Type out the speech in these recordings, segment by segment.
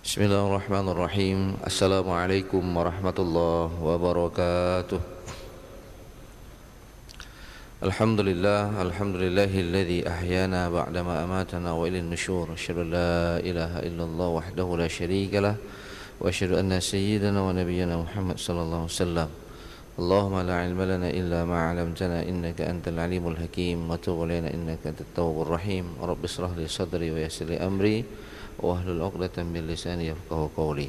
Bismillahirrahmanirrahim. Assalamualaikum warahmatullahi wabarakatuh. Alhamdulillahilladzi ahyana ba'dama amatana wa ilaihin nusyur. Asyhadu an la ilaha illallah wahdahu la syarikalah wa asyhadu anna sayyidana wa nabiyyana Muhammad sallallahu alaihi wasallam. Allahumma la ilma lana illa ma 'allamtana innaka antal alimul hakim wa tub 'alaina innaka antat tawwabur rahim. Rabbi ishrah li sadri wa yassir li amri wahlul 'uqdatam min lisani yafqahu qawli.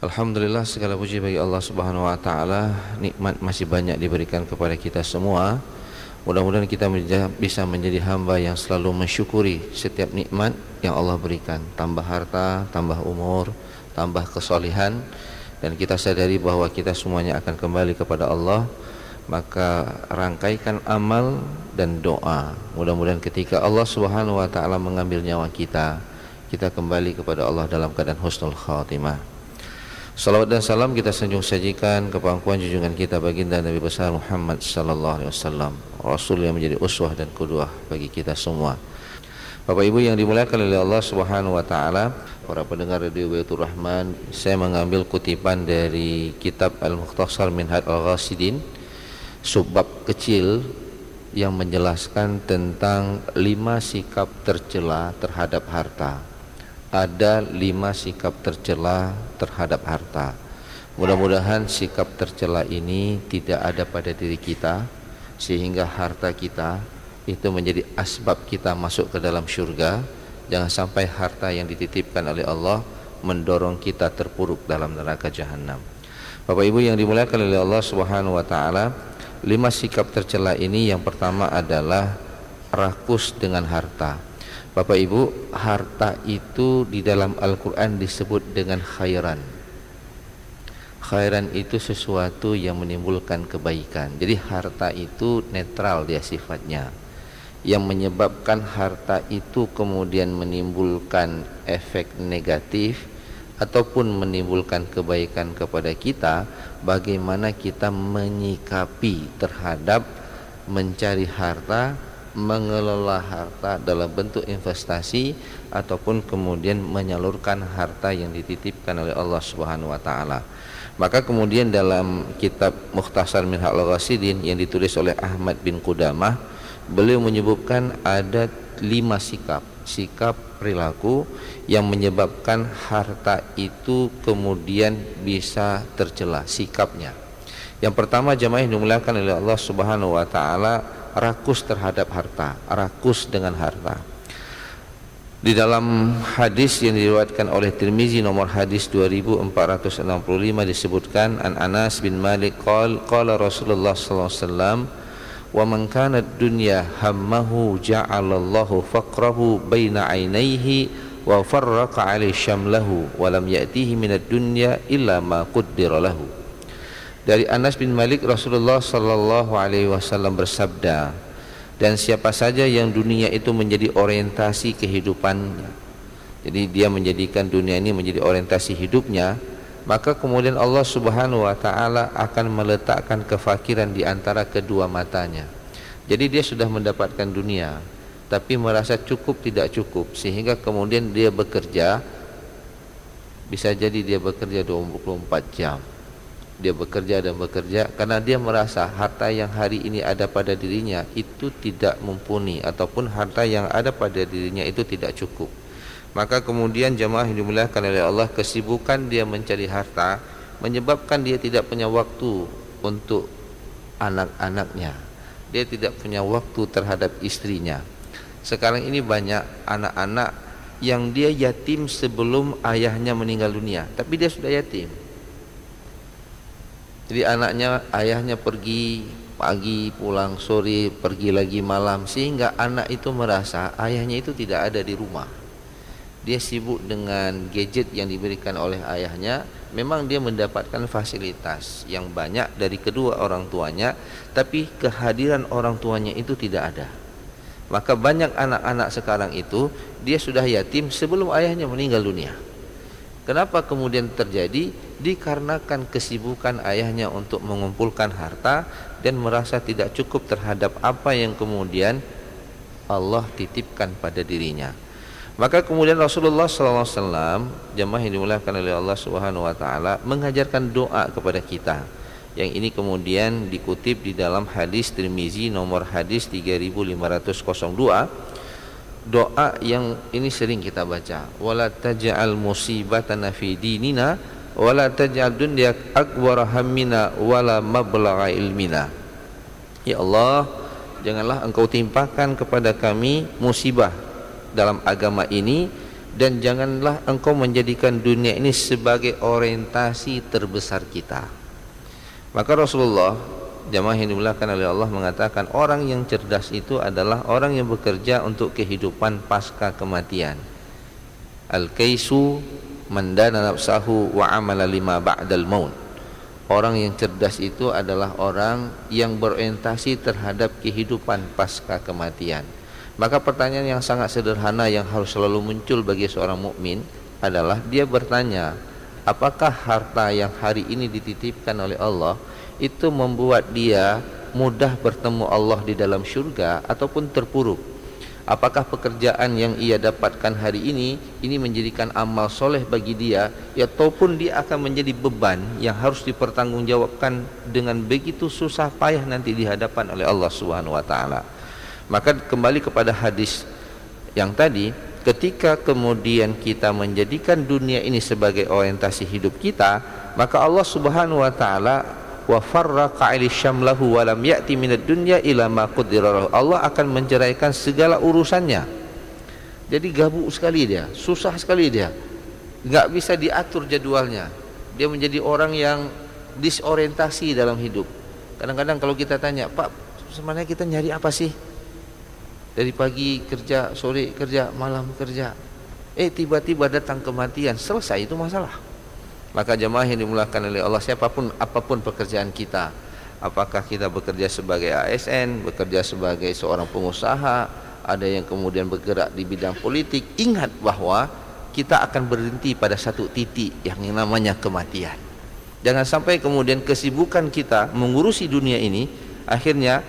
Alhamdulillah, segala puji bagi Allah Subhanahu wa taala. Nikmat masih banyak diberikan kepada kita semua. Mudah-mudahan kita bisa menjadi hamba yang selalu mensyukuri setiap nikmat yang Allah berikan. Tambah harta, tambah umur, tambah kesolihan, dan kita sadari bahwa kita semuanya akan kembali kepada Allah. Maka rangkaikan amal dan doa. Mudah-mudahan ketika Allah Subhanahu wa taala mengambil nyawa kita kembali kepada Allah dalam keadaan husnul khatimah. Salawat dan salam kita sanjung sajikan ke pangkuan junjungan kita baginda Nabi besar Muhammad sallallahu alaihi wasallam, Rasul yang menjadi uswah dan qudwah bagi kita semua. Bapak Ibu yang dimuliakan oleh Allah Subhanahu wa taala, para pendengar Radio Baitur Rahman, saya mengambil kutipan dari kitab Al-Mukhtasar Minhaj Al-Ghasidin, subbab kecil yang menjelaskan tentang 5 sikap tercela terhadap harta. Ada 5 sikap tercela terhadap harta. Mudah-mudahan sikap tercela ini tidak ada pada diri kita, sehingga harta kita itu menjadi asbab kita masuk ke dalam syurga. Jangan sampai harta yang dititipkan oleh Allah mendorong kita terpuruk dalam neraka jahanam. Bapak Ibu yang dimuliakan oleh Allah Subhanahu wa taala, 5 sikap tercela ini yang pertama adalah rakus dengan harta. Bapak Ibu, harta itu di dalam Al-Quran disebut dengan khairan. Khairan itu sesuatu yang menimbulkan kebaikan. Jadi harta itu netral dia sifatnya. Yang menyebabkan harta itu kemudian menimbulkan efek negatif ataupun menimbulkan kebaikan kepada kita, bagaimana kita menyikapi terhadap mencari harta, mengelola harta dalam bentuk investasi ataupun kemudian menyalurkan harta yang dititipkan oleh Allah Subhanahu wa taala. Maka kemudian dalam kitab Mukhtasar Minhaj Al-Ghasidin yang ditulis oleh Ahmad bin Qudamah, beliau menyebutkan ada 5 sikap perilaku yang menyebabkan harta itu kemudian bisa tercela sikapnya. Yang pertama, jamaah yang dimuliakan oleh Allah Subhanahu wa taala, rakus terhadap harta, rakus dengan harta. Di dalam hadis yang diriwayatkan oleh Tirmizi nomor hadis 2465 disebutkan, an Anas bin Malik qala Rasulullah sallallahu alaihi wasallam, wa man kana ad-dunya hammahu ja'alallahu faqrahu baina 'ainaihi wa farraqa 'alaihi syamlahu wa lam ya'tihi minad dunya illa ma qaddara lahu. Dari Anas bin Malik, Rasulullah sallallahu alaihi wasallam bersabda, dan siapa saja yang dunia itu menjadi orientasi kehidupannya, jadi dia menjadikan dunia ini menjadi orientasi hidupnya, maka kemudian Allah Subhanahu wa taala akan meletakkan kefakiran di antara kedua matanya. Jadi dia sudah mendapatkan dunia tapi merasa cukup tidak cukup, sehingga kemudian dia bekerja, bisa jadi dia bekerja 24 jam. Dia bekerja dan bekerja karena dia merasa harta yang hari ini ada pada dirinya itu tidak mumpuni, ataupun harta yang ada pada dirinya itu tidak cukup. Maka kemudian jamaah yang dimuliakan oleh Allah, kesibukan dia mencari harta menyebabkan dia tidak punya waktu untuk anak-anaknya. Dia tidak punya waktu terhadap istrinya. Sekarang ini banyak anak-anak yang dia yatim sebelum ayahnya meninggal dunia, tapi dia sudah yatim. Jadi ayahnya pergi pagi, pulang sore, pergi lagi malam, sehingga anak itu merasa ayahnya itu tidak ada di rumah. Dia sibuk dengan gadget yang diberikan oleh ayahnya. Memang dia mendapatkan fasilitas yang banyak dari kedua orang tuanya, tapi kehadiran orang tuanya itu tidak ada. Maka banyak anak-anak sekarang itu dia sudah yatim sebelum ayahnya meninggal dunia. Kenapa kemudian terjadi? Dikarenakan kesibukan ayahnya untuk mengumpulkan harta dan merasa tidak cukup terhadap apa yang kemudian Allah titipkan pada dirinya. Maka kemudian Rasulullah SAW, jamaah yang dimuliakan oleh Allah Subhanahu wa taala, mengajarkan doa kepada kita. Yang ini kemudian dikutip di dalam hadis Tirmizi nomor hadis 3502. Doa yang ini sering kita baca, wala taj'al musibatana fi dinina wala taj'al dunya akbar hammina wala mablagha ilmina. Ya Allah, janganlah Engkau timpakan kepada kami musibah dalam agama ini, dan janganlah Engkau menjadikan dunia ini sebagai orientasi terbesar kita. Maka Rasulullah, jamaah yang dimuliakan oleh Allah, mengatakan orang yang cerdas itu adalah orang yang bekerja untuk kehidupan pasca kematian. Al-kaisu man dana nafsahu wa amala lima ba'dal maut. Orang yang cerdas itu adalah orang yang berorientasi terhadap kehidupan pasca kematian. Maka pertanyaan yang sangat sederhana yang harus selalu muncul bagi seorang mukmin adalah dia bertanya, apakah harta yang hari ini dititipkan oleh Allah itu membuat dia mudah bertemu Allah di dalam syurga ataupun terpuruk? Apakah pekerjaan yang ia dapatkan hari ini menjadikan amal soleh bagi dia, ataupun dia akan menjadi beban yang harus dipertanggungjawabkan dengan begitu susah payah nanti di hadapan oleh Allah Subhanahu wa taala? Maka kembali kepada hadis yang tadi, ketika kemudian kita menjadikan dunia ini sebagai orientasi hidup kita, maka Allah Subhanahu wa taala wa farraqa 'ala syamlahu wa lam ya'ti minad dunya ila ma qaddara. Allah akan menceraikan segala urusannya. Jadi gabuk sekali dia, susah sekali dia. Enggak bisa diatur jadwalnya. Dia menjadi orang yang disorientasi dalam hidup. Kadang-kadang kalau kita tanya, "Pak, sebenarnya kita nyari apa sih? Dari pagi kerja, sore kerja, malam kerja. Tiba-tiba datang kematian, selesai itu masalah." Maka jemaah yang dimuliakan oleh Allah, siapapun apapun pekerjaan kita, apakah kita bekerja sebagai ASN, bekerja sebagai seorang pengusaha, ada yang kemudian bergerak di bidang politik, ingat bahwa kita akan berhenti pada satu titik yang namanya kematian. Jangan sampai kemudian kesibukan kita mengurusi dunia ini akhirnya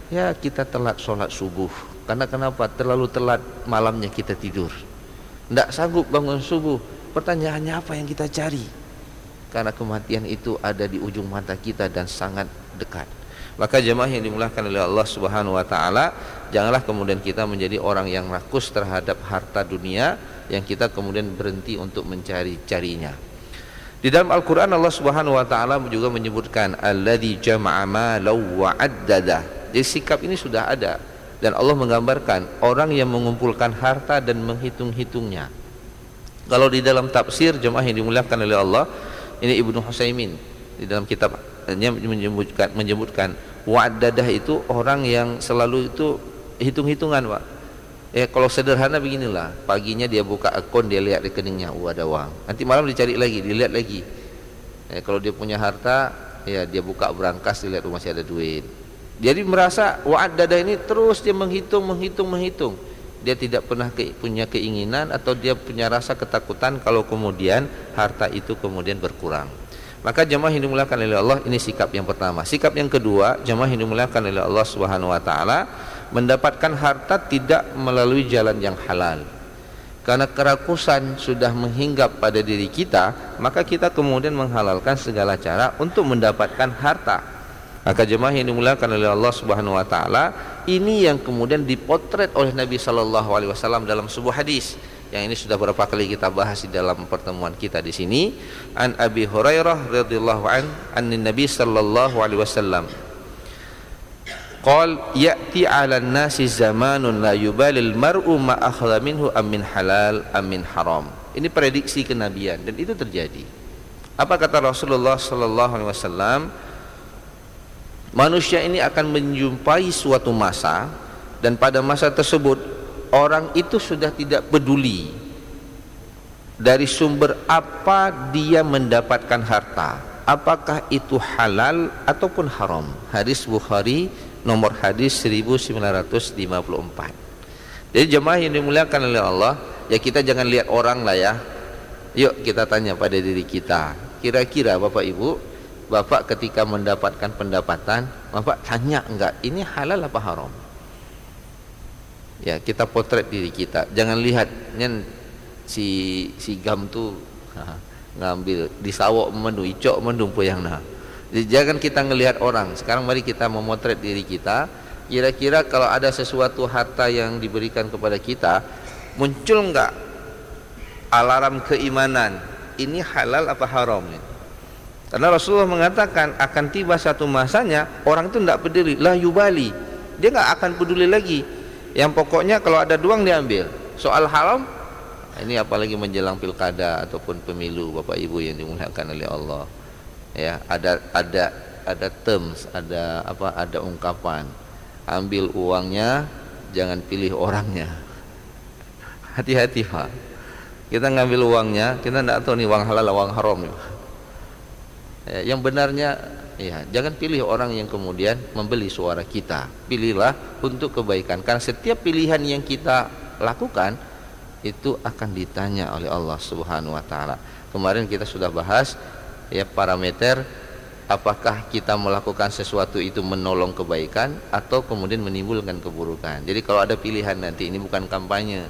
ya kita telat sholat subuh. Karena kenapa? Terlalu telat malamnya kita tidur, tidak sanggup bangun subuh. Pertanyaannya, apa yang kita cari? Karena kematian itu ada di ujung mata kita dan sangat dekat. Maka jemaah yang dimuliakan oleh Allah Subhanahu wa taala, janganlah kemudian kita menjadi orang yang rakus terhadap harta dunia, yang kita kemudian berhenti untuk mencari-carinya. Di dalam Al-Qur'an Allah Subhanahu wa taala juga menyebutkan alladzi jama'a malan wa 'addada. Jadi sikap ini sudah ada, dan Allah menggambarkan orang yang mengumpulkan harta dan menghitung-hitungnya. Kalau di dalam tafsir jemaah yang dimuliakan oleh Allah, ini Ibnu Husaymin di dalam kitabnya menyebutkan wa'dadah itu orang yang selalu itu hitung-hitungan, Pak. Kalau sederhana beginilah, paginya dia buka akun, dia lihat rekeningnya, ada uang. Nanti malam dicari lagi, dilihat lagi. Kalau dia punya harta, ya dia buka berangkas, dilihat masih ada duit. Jadi merasa wa'dadah ini terus dia menghitung. Dia tidak pernah punya keinginan atau dia punya rasa ketakutan kalau kemudian harta itu kemudian berkurang. Maka jemaah yang dimuliakan oleh Allah, ini sikap yang pertama. Sikap yang kedua, jemaah yang dimuliakan oleh Allah Subhanahu wa taala, mendapatkan harta tidak melalui jalan yang halal. Karena kerakusan sudah menghinggap pada diri kita, maka kita kemudian menghalalkan segala cara untuk mendapatkan harta. Maka jemaah yang dimuliakan oleh Allah Subhanahu wa taala, ini yang kemudian dipotret oleh Nabi sallallahu alaihi wasallam dalam sebuah hadis. Yang ini sudah berapa kali kita bahas di dalam pertemuan kita di sini. An Abi Hurairah radhiyallahu an Nabi sallallahu alaihi wasallam qala ya'ti 'alan nasi zamanun la yubalil mar'u ma akhadha minhu am min halal am min haram. Ini prediksi kenabian dan itu terjadi. Apa kata Rasulullah sallallahu alaihi wasallam? Manusia ini akan menjumpai suatu masa, dan pada masa tersebut orang itu sudah tidak peduli dari sumber apa dia mendapatkan harta, apakah itu halal ataupun haram. Hadis Bukhari nomor hadis 1954. Jadi jemaah yang dimuliakan oleh Allah, ya kita jangan lihat orang lah ya. Yuk kita tanya pada diri kita, kira-kira Bapak Ibu, Bapak ketika mendapatkan pendapatan, Bapak tanya enggak, ini halal apa haram? Ya, kita potret diri kita. Jangan lihat nyen si gam tu ngambil di sawok menu icok mendung poyang nah. Jadi jangan kita ngelihat orang. Sekarang mari kita memotret diri kita. Kira-kira kalau ada sesuatu harta yang diberikan kepada kita, muncul enggak alarm keimanan? Ini halal apa haram? Karena Rasulullah mengatakan akan tiba satu masanya orang itu tidak peduli, la yubali, dia nggak akan peduli lagi. Yang pokoknya kalau ada duang diambil. Soal haram, ini apalagi menjelang pilkada ataupun pemilu, Bapak Ibu yang dimuliakan oleh Allah. Ya, ada terms, ada ungkapan. Ambil uangnya, jangan pilih orangnya. Hati-hati Pak. Kita ngambil uangnya, kita tidak tahu nih uang halal uang haram nih. Ya, yang benarnya ya, jangan pilih orang yang kemudian membeli suara kita. Pilihlah untuk kebaikan. Karena setiap pilihan yang kita lakukan itu akan ditanya oleh Allah Subhanahu wa taala. Kemarin kita sudah bahas ya parameter apakah kita melakukan sesuatu itu menolong kebaikan atau kemudian menimbulkan keburukan. Jadi kalau ada pilihan nanti, ini bukan kampanye.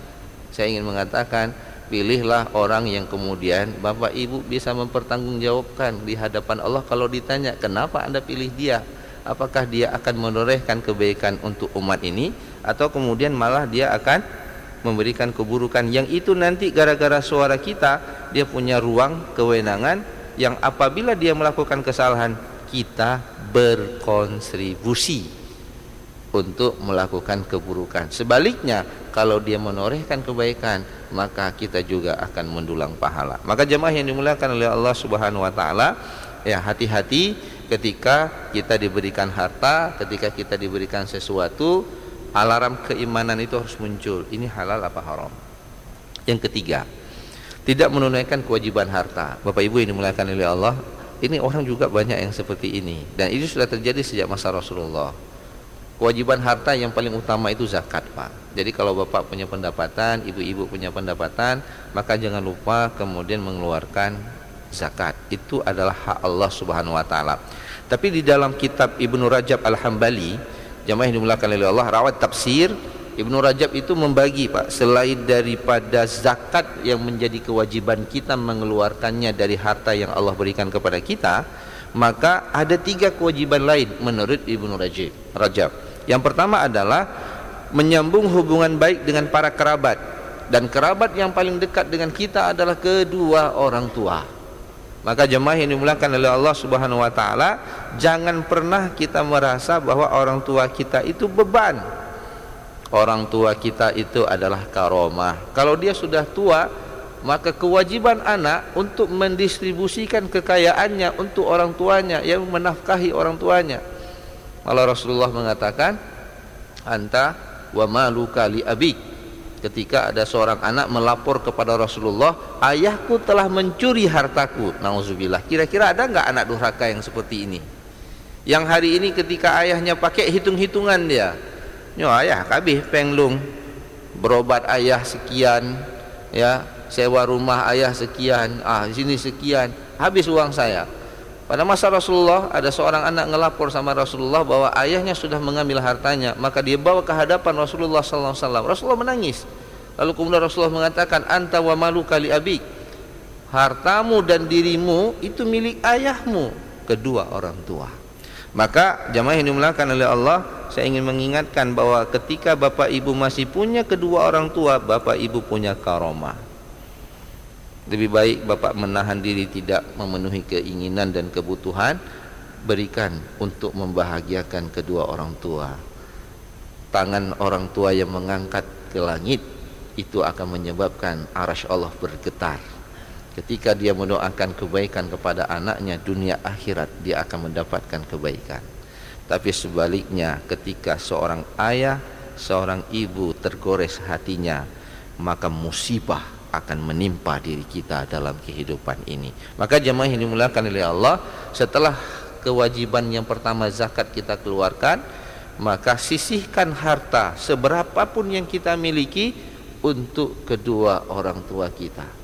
Saya ingin mengatakan, pilihlah orang yang kemudian Bapak Ibu bisa mempertanggungjawabkan di hadapan Allah kalau ditanya kenapa Anda pilih dia. Apakah dia akan menorehkan kebaikan untuk umat ini atau kemudian malah dia akan memberikan keburukan yang itu nanti gara-gara suara kita dia punya ruang kewenangan yang apabila dia melakukan kesalahan kita berkontribusi untuk melakukan keburukan. Sebaliknya kalau dia menorehkan kebaikan maka kita juga akan mendulang pahala. Maka jemaah yang dimuliakan oleh Allah Subhanahu wa taala, ya hati-hati ketika kita diberikan harta, ketika kita diberikan sesuatu, alarm keimanan itu harus muncul. Ini halal apa haram? Yang ketiga, tidak menunaikan kewajiban harta. Bapak Ibu yang dimuliakan oleh Allah, ini orang juga banyak yang seperti ini dan itu sudah terjadi sejak masa Rasulullah. Kewajiban harta yang paling utama itu zakat, Pak. Jadi kalau Bapak punya pendapatan, ibu-ibu punya pendapatan, maka jangan lupa kemudian mengeluarkan zakat. Itu adalah hak Allah Subhanahu wa taala. Tapi di dalam kitab Ibnu Rajab Al-Hambali, jamaah yang dimuliakan oleh Allah, rawat tafsir, Ibnu Rajab itu membagi, Pak, selain daripada zakat yang menjadi kewajiban kita mengeluarkannya dari harta yang Allah berikan kepada kita, maka ada 3 kewajiban lain menurut Ibnu Rajab. Yang pertama adalah menyambung hubungan baik dengan para kerabat, dan kerabat yang paling dekat dengan kita adalah kedua orang tua. Maka jemaah yang dimuliakan oleh Allah Subhanahu wa taala, jangan pernah kita merasa bahwa orang tua kita itu beban. Orang tua kita itu adalah karomah. Kalau dia sudah tua, maka kewajiban anak untuk mendistribusikan kekayaannya untuk orang tuanya, yang menafkahi orang tuanya. Malah Rasulullah mengatakan, anta wa maluka li abik. Ketika ada seorang anak melapor kepada Rasulullah, ayahku telah mencuri hartaku. Nauzubillah. Kira-kira ada enggak anak durhaka yang seperti ini? Yang hari ini ketika ayahnya pakai hitung-hitungan dia. Nyo ayah kabeh penglung. Berobat ayah sekian, ya, sewa rumah ayah sekian, di sini sekian, habis uang saya. Pada masa Rasulullah ada seorang anak ngelapor sama Rasulullah bahwa ayahnya sudah mengambil hartanya, maka dia bawa ke hadapan Rasulullah sallallahu alaihi wasallam. Rasulullah menangis. Lalu kemudian Rasulullah mengatakan, anta wa maluka li abik. Hartamu dan dirimu itu milik ayahmu, kedua orang tua. Maka jamaah yang dimuliakan oleh Allah, saya ingin mengingatkan bahwa ketika Bapak Ibu masih punya kedua orang tua, Bapak Ibu punya karomah. Lebih baik Bapak menahan diri tidak memenuhi keinginan dan kebutuhan, berikan untuk membahagiakan kedua orang tua. Tangan orang tua yang mengangkat ke langit itu akan menyebabkan arasy Allah bergetar. Ketika dia mendoakan kebaikan kepada anaknya, dunia akhirat dia akan mendapatkan kebaikan. Tapi sebaliknya, ketika seorang ayah, seorang ibu tergores hatinya, maka musibah akan menimpa diri kita dalam kehidupan ini. Maka jemaah yang dimuliakan oleh Allah, setelah kewajiban yang pertama zakat kita keluarkan, maka sisihkan harta seberapapun yang kita miliki untuk kedua orang tua kita.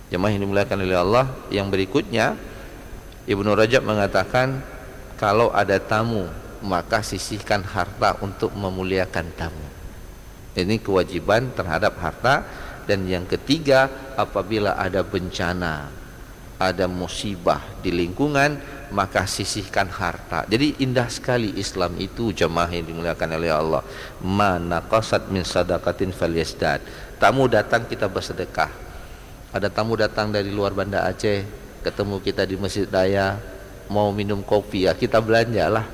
Jemaah yang dimuliakan oleh Allah, yang berikutnya Ibnu Rajab mengatakan, kalau ada tamu maka sisihkan harta untuk memuliakan tamu. Ini kewajiban terhadap harta. Dan yang ketiga, apabila ada bencana, ada musibah di lingkungan, maka sisihkan harta. Jadi indah sekali Islam itu, jemaah yang dimuliakan oleh Allah. Mana qasad min sadaqatin falyasdad. Tamu datang, kita bersedekah. Ada tamu datang dari luar Banda Aceh, ketemu kita di Masjid Raya, mau minum kopi, ya kita belanjalah.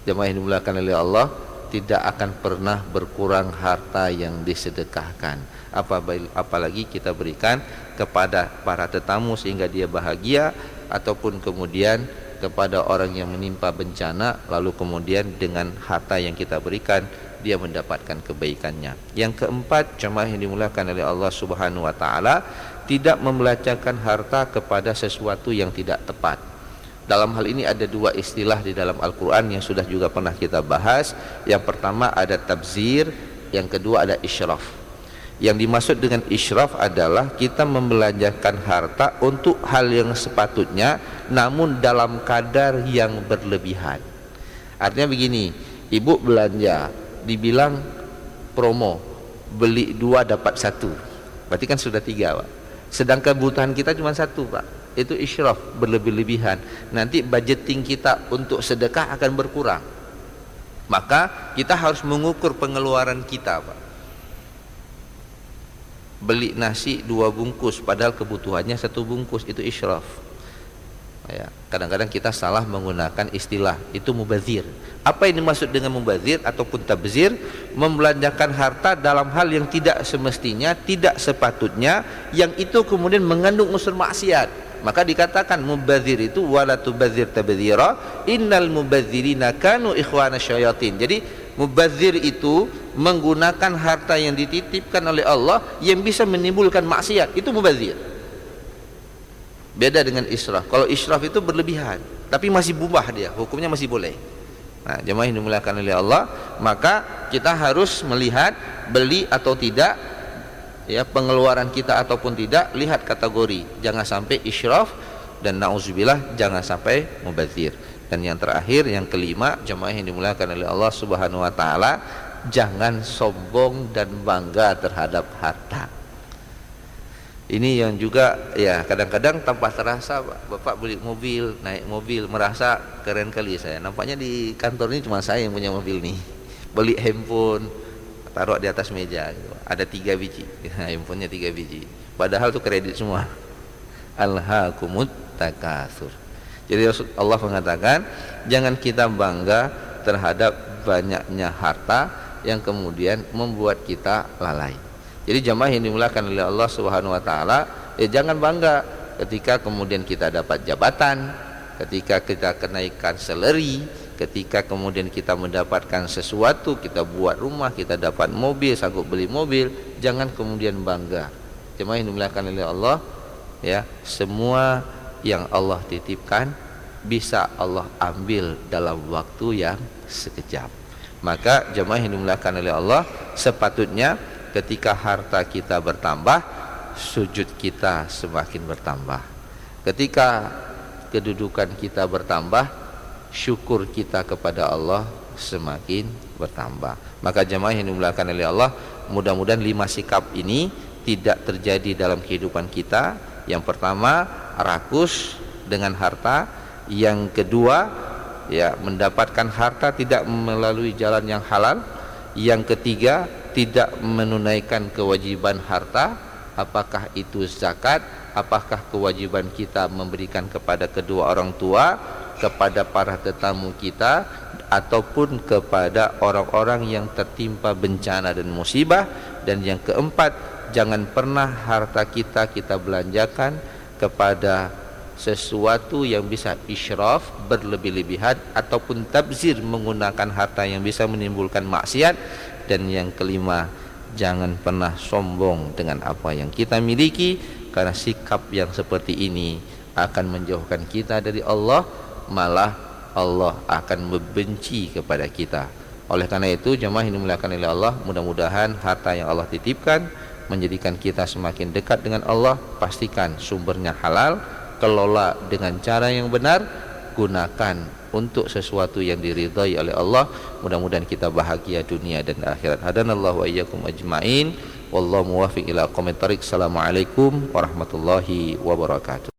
Jemaah yang dimuliakan oleh Allah, tidak akan pernah berkurang harta yang disedekahkan. Apalagi kita berikan kepada para tetamu sehingga dia bahagia, ataupun kemudian kepada orang yang menimpa bencana, lalu kemudian dengan harta yang kita berikan dia mendapatkan kebaikannya. Yang keempat, jemaah yang dimuliakan oleh Allah Subhanahu wa taala, tidak membelanjakan harta kepada sesuatu yang tidak tepat. Dalam hal ini ada dua istilah di dalam Al-Quran yang sudah juga pernah kita bahas. Yang pertama ada tabzir, yang kedua ada israf. Yang dimaksud dengan israf adalah kita membelanjakan harta untuk hal yang sepatutnya, namun dalam kadar yang berlebihan. Artinya begini, ibu belanja, dibilang promo, beli 2 dapat 1, berarti kan sudah 3, Pak. Sedangkan kebutuhan kita cuma 1, Pak. Itu israf, berlebih-lebihan. Nanti budgeting kita untuk sedekah akan berkurang. Maka kita harus mengukur pengeluaran kita, Pak. Beli nasi 2 bungkus padahal kebutuhannya 1 bungkus, itu israf. Ya, kadang-kadang kita salah menggunakan istilah itu mubazir. Apa yang dimaksud dengan mubazir ataupun tabzir? Membelanjakan harta dalam hal yang tidak semestinya, tidak sepatutnya, yang itu kemudian mengandung unsur maksiat. Maka dikatakan mubazir itu wala tubazir tabzira, innal mubazirina kanu ikhwana syayatin. Jadi mubazir itu menggunakan harta yang dititipkan oleh Allah yang bisa menimbulkan maksiat, itu mubazir. Beda dengan israf. Kalau israf itu berlebihan, tapi masih mubah, dia hukumnya masih boleh. Nah, jemaah yang dimuliakan oleh Allah, maka kita harus melihat beli atau tidak, ya, pengeluaran kita ataupun tidak, lihat kategori. Jangan sampai israf, dan na'udzubillah jangan sampai mubazir. Dan yang terakhir, yang kelima, jemaah yang dimuliakan oleh Allah Subhanahu wa taala, jangan sombong dan bangga terhadap harta. Ini yang juga, ya, kadang-kadang tanpa terasa, Bapak beli mobil, naik mobil, merasa keren kali saya. Nampaknya di kantor ini cuma saya yang punya mobil nih. Beli handphone, taruh di atas meja, gitu. Ada 3 biji, handphonenya 3 biji. Padahal itu kredit semua. Alhaakumut takatsur. Jadi Allah mengatakan, jangan kita bangga terhadap banyaknya harta yang kemudian membuat kita lalai. Jadi jamaah yang dimuliakan oleh Allah Subhanahu wa taala, jangan bangga ketika kemudian kita dapat jabatan, ketika kita kenaikan salary, ketika kemudian kita mendapatkan sesuatu, kita buat rumah, kita dapat mobil, sanggup beli mobil, jangan kemudian bangga. Jamaah yang dimuliakan oleh Allah, ya, semua yang Allah titipkan bisa Allah ambil dalam waktu yang sekejap. Maka jemaah yang dimuliakan oleh Allah, sepatutnya ketika harta kita bertambah, sujud kita semakin bertambah. Ketika kedudukan kita bertambah, syukur kita kepada Allah semakin bertambah. Maka jemaah yang dimuliakan oleh Allah, mudah-mudahan 5 sikap ini tidak terjadi dalam kehidupan kita. Yang pertama, rakus dengan harta. Yang kedua, ya, mendapatkan harta tidak melalui jalan yang halal. Yang ketiga, tidak menunaikan kewajiban harta, apakah itu zakat, apakah kewajiban kita memberikan kepada kedua orang tua, kepada para tetamu kita, ataupun kepada orang-orang yang tertimpa bencana dan musibah. Dan yang keempat, jangan pernah harta kita belanjakan kepada sesuatu yang bisa israf, berlebih-lebihan, ataupun tabzir, menggunakan harta yang bisa menimbulkan maksiat. Dan yang kelima, jangan pernah sombong dengan apa yang kita miliki, karena sikap yang seperti ini akan menjauhkan kita dari Allah, malah Allah akan membenci kepada kita. Oleh karena itu, jemaah yang dimuliakan oleh Allah, mudah-mudahan harta yang Allah titipkan menjadikan kita semakin dekat dengan Allah. Pastikan sumbernya halal, kelola dengan cara yang benar, gunakan untuk sesuatu yang diridhai oleh Allah. Mudah-mudahan kita bahagia dunia dan akhirat. Hadanallahu wa iyyakum ajmain. Wallahu muwaffiq ila aqwamit thoriq. Assalamualaikum warahmatullahi wabarakatuh.